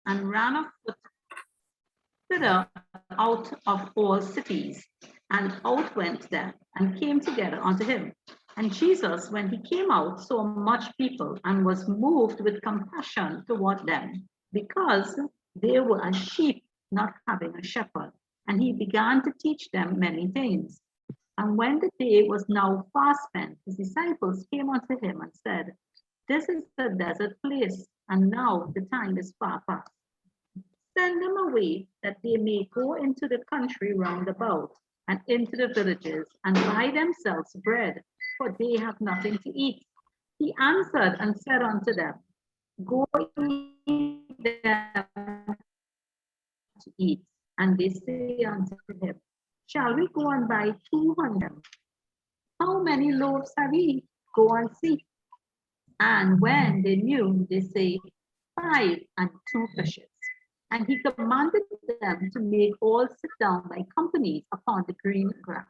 and ran afoot thither out of all cities, and out went them, and came together unto him. And Jesus, when he came out, saw much people, and was moved with compassion toward them, because they were as sheep not having a shepherd. And he began to teach them many things. And when the day was now fast spent, his disciples came unto him and said, This is a desert place, and now the time is far past. Send them away, that they may go into the country round about, and into the villages, and buy themselves bread, for they have nothing to eat. He answered and said unto them, Go ye them to eat. And they say unto him, Shall we go and buy 200? How many loaves have ye? Go and see. And when they knew, they say, 5 and 2 fishes. And he commanded them to make all sit down by companies upon the green grass.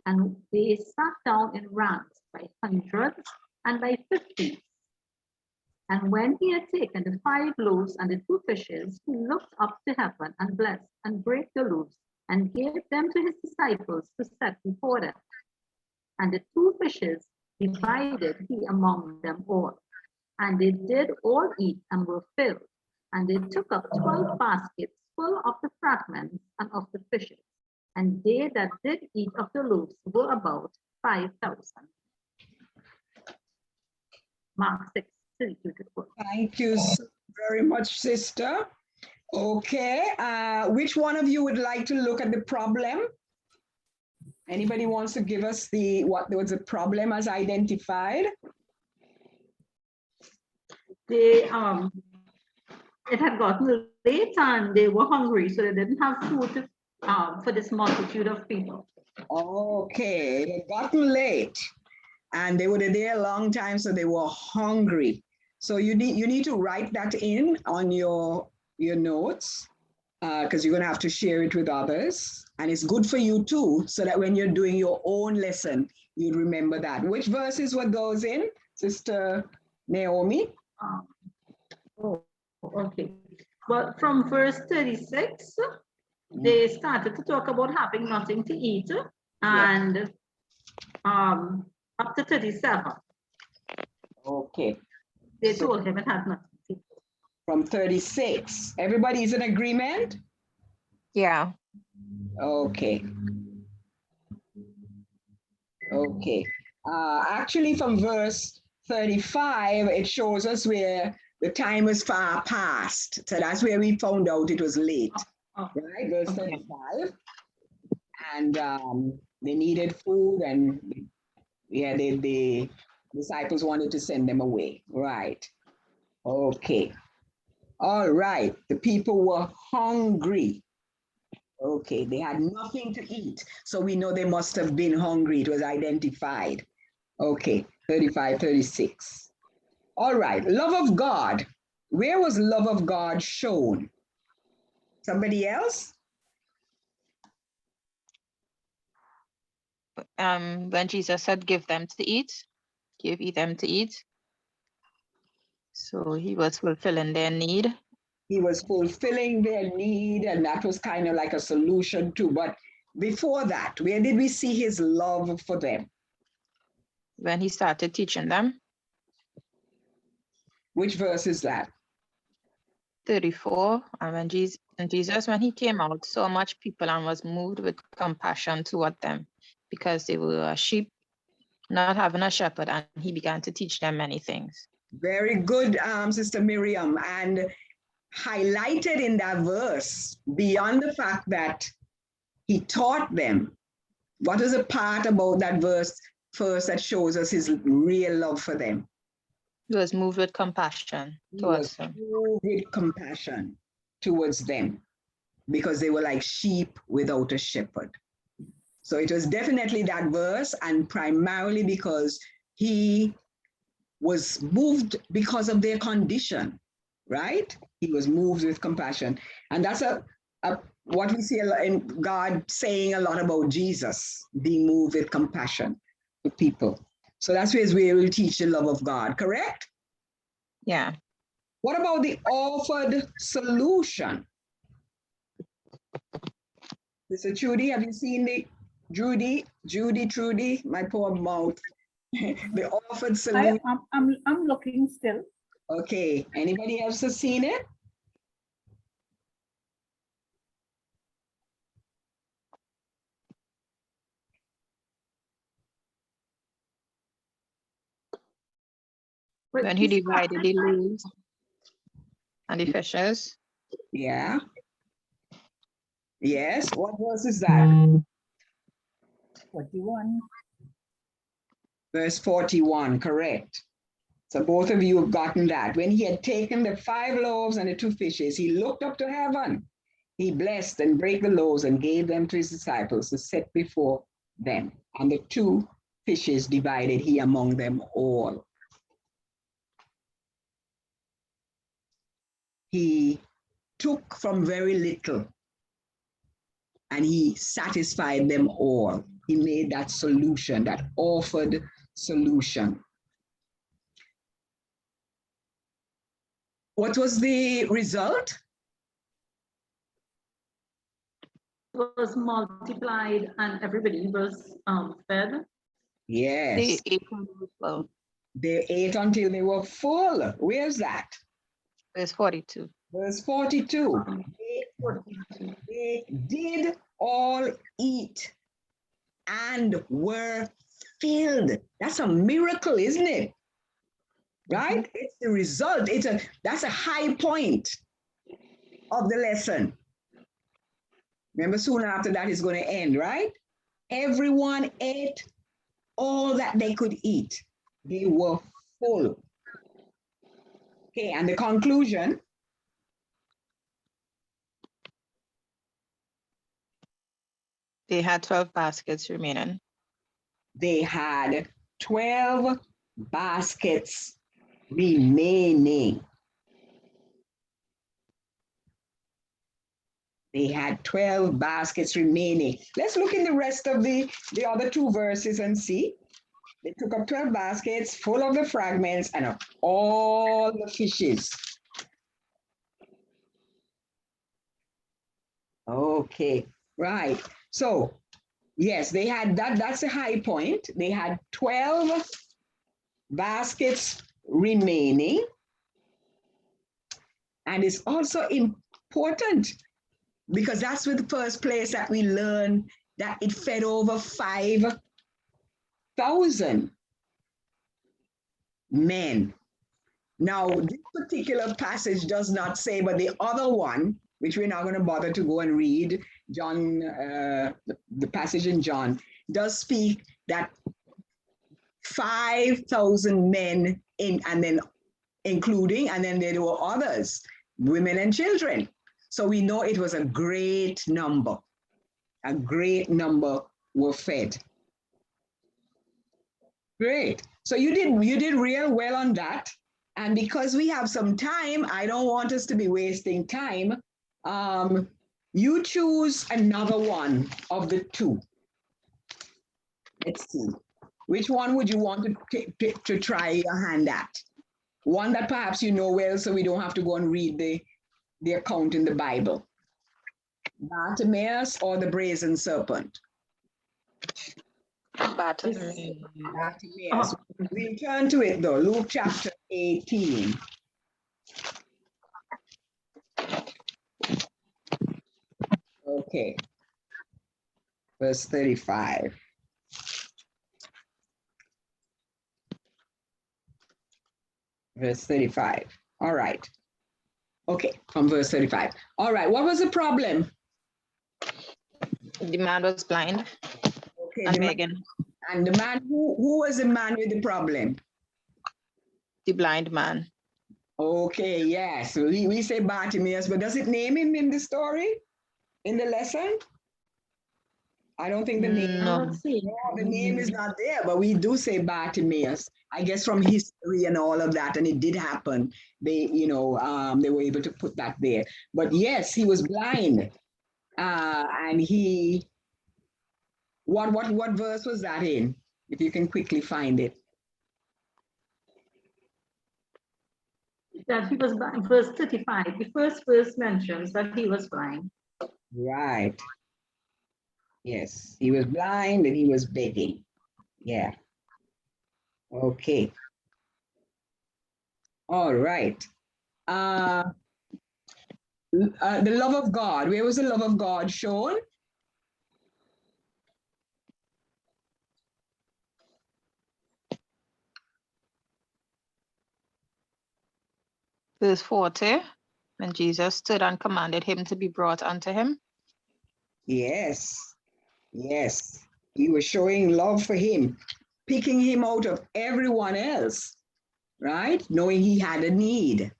And they sat down in ranks by hundreds and by 50s. And when he had taken the 5 loaves and the 2 fishes, he looked up to heaven and blessed and brake the loaves and gave them to his disciples to set before them. And the 2 fishes divided he among them all. And they did all eat and were filled. And they took up 12 baskets full of the fragments and of the fishes. And they that did eat of the loaves were about 5,000. Mark 6, 32-4. Thank you so very much, sister. Okay, which one of you would like to look at the problem? Anybody wants to give us what was the problem as identified? They it had gotten late and they were hungry, so they didn't have food for this multitude of people. Okay, it had gotten late and they were there a long time, so they were hungry. So you need to write that in on your notes, because you're going to have to share it with others. And it's good for you too, so that when you're doing your own lesson, you'd remember that. Which verses were those in, Sister Naomi? Okay. Well, from verse 36, they started to talk about having nothing to eat, and up to 37. Okay. They told him it had nothing to eat. From 36. Everybody is in agreement? Yeah. Okay. Okay. Actually, from verse 35, it shows us where the time is far past. So that's where we found out it was late. Right? Verse 35. And they needed food, and yeah, the disciples wanted to send them away. Right. Okay. All right. The people were hungry. Okay, they had nothing to eat. So we know they must have been hungry. It was identified. Okay, 35, 36. All right, love of God. Where was love of God shown? Somebody else? When Jesus said, give them to eat, give them to eat. So he was fulfilling their need. He was fulfilling their need, and that was kind of like a solution too. But before that, where did we see his love for them? When he started teaching them. Which verse is that? 34. And when Jesus, when he came out, saw much people and was moved with compassion toward them, because they were sheep, not having a shepherd, and he began to teach them many things. Very good, Sister Miriam. And highlighted in that verse, beyond the fact that he taught them, what is a part about that verse first that shows us his real love for them? He was moved with compassion towards them. Moved with compassion towards them, because they were like sheep without a shepherd. So it was definitely that verse, and primarily because he was moved because of their condition, right? He was moved with compassion. And that's what we see in God saying a lot about Jesus, being moved with compassion for people. So that's where we'll teach the love of God, correct? Yeah. What about the offered solution? Mr. Trudy, have you seen the Trudy, my poor mouth. The offered solution. I'm looking still. Okay, anybody else has seen it? When he divided the loaves and the fishes. Yeah. Yes, what verse is that? 41. Verse 41, correct. So both of you have gotten that. When he had taken the 5 loaves and the 2 fishes, he looked up to heaven. He blessed and brake the loaves and gave them to his disciples to set before them. And the 2 fishes divided he among them all. He took from very little and he satisfied them all. He made that solution, that offered solution. What was the result? Was multiplied and everybody was fed. Yes. They ate until they were full. They ate until they were full. Where's that? Verse 42. Verse 42. They did all eat and were filled. That's a miracle, isn't it? Right? It's the result. That's a high point of the lesson. Remember, soon after that is going to end, right? Everyone ate all that they could eat. They were full. Okay, and the conclusion. They had 12 baskets remaining. They had 12 baskets remaining. They had 12 baskets remaining. Let's look in the rest of the other 2 verses and see. They took up 12 baskets full of the fragments and of all the fishes. Okay, right. So, yes, they had that's a high point. They had 12 baskets remaining. And it's also important because that's the first place that we learn that it fed over 5,000 men. Now, this particular passage does not say, but the other one, which we're not going to bother to go and read, John, the passage in John, does speak that 5,000 men and then including, and then there were others, women and children. So we know it was a great number. A great number were fed. Great. So you did real well on that. And because we have some time, I don't want us to be wasting time. You choose another one of the 2. Let's see. Which one would you want to try your hand at? One that perhaps you know well, so we don't have to go and read the account in the Bible. Bartimaeus or the brazen serpent? Bartimaeus. We'll turn to it though. Luke chapter 18. Okay. Verse 35. Verse 35. All right. Okay, from verse 35. All right, what was the problem? The man was blind. Okay, And Megan. And the man, who was the man with the problem? The blind man. Okay, yes. We say Bartimaeus, but does it name him in the story? In the lesson? I don't think the name. No. The name is not there, but we do say Bartimaeus. I guess from history and all of that, and it did happen. They were able to put that there. But yes, he was blind, and he. What verse was that in? If you can quickly find it. that he was blind. Verse 35, the first verse mentions that he was blind. Right. Yes, he was blind and he was begging. Yeah. Okay. All right. The love of God. Where was the love of God shown? Verse 40, when Jesus stood and commanded him to be brought unto him. Yes. Yes. He was showing love for him, picking him out of everyone else, right? Knowing he had a need,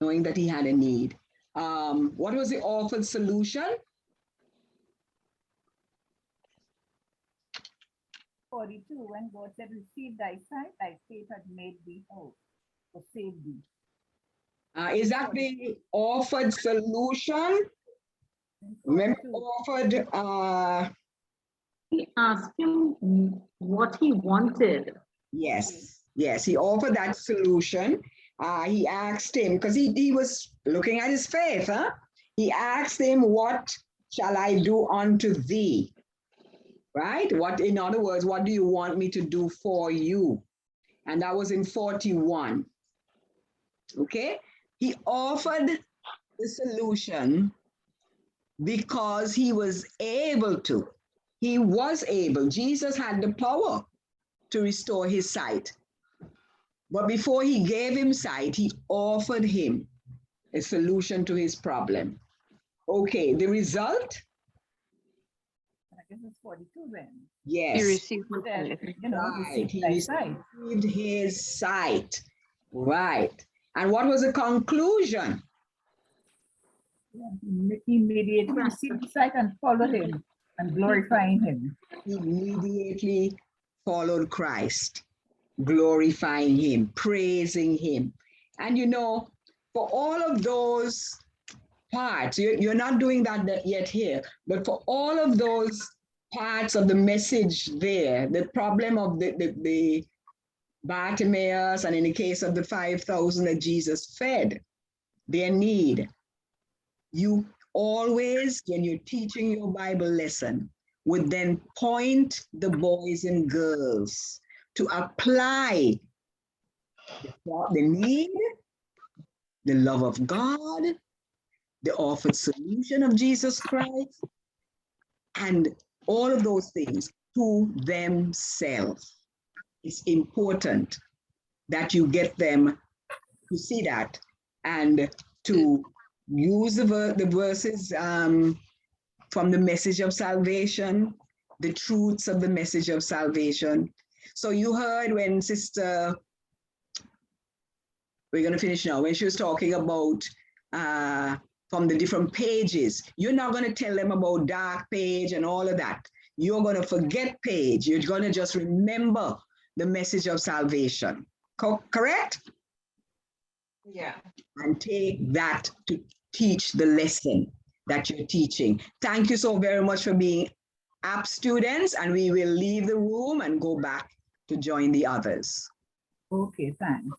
knowing that he had a need. What was the offered solution? 42, when God said, receive thy sight, thy faith had made thee whole, or saved thee. Is that the offered solution? Remember, offered, He asked him what he wanted. yes, yes, he offered that solution. He asked him, because he was looking at his faith, huh? He asked him, what shall I do unto thee? Right? What, in other words, what do you want me to do for you? And that was in 41. Okay? He offered the solution because he was able to. He was able. Jesus had the power to restore his sight. But before he gave him sight, he offered him a solution to his problem. Okay, the result? I guess it's 42 then. He Yes. received his Then, sight. Right. receive He thy sight. received his sight. Right. And what was the conclusion? Yeah, he immediately received the sight and followed him and glorifying him. He immediately followed Christ, glorifying him, praising him. And for all of those parts, you're not doing that yet here, but for all of those parts of the message there, the problem of the Bartimaeus, and in the case of the 5,000 that Jesus fed, their need, you always, when you're teaching your Bible lesson, would then point the boys and girls to apply the need, the love of God, the offered solution of Jesus Christ, and all of those things to themselves. It's important that you get them to see that and to use the verses from the message of salvation, the truths of the message of salvation. So you heard when Sister, we're going to finish now, when she was talking about from the different pages, you're not going to tell them about dark page and all of that. You're going to forget page. You're going to just remember the message of salvation. Correct? Yeah. And take that to teach the lesson that you're teaching. Thank you so very much for being app students, and we will leave the room and go back to join the others. Okay, thanks.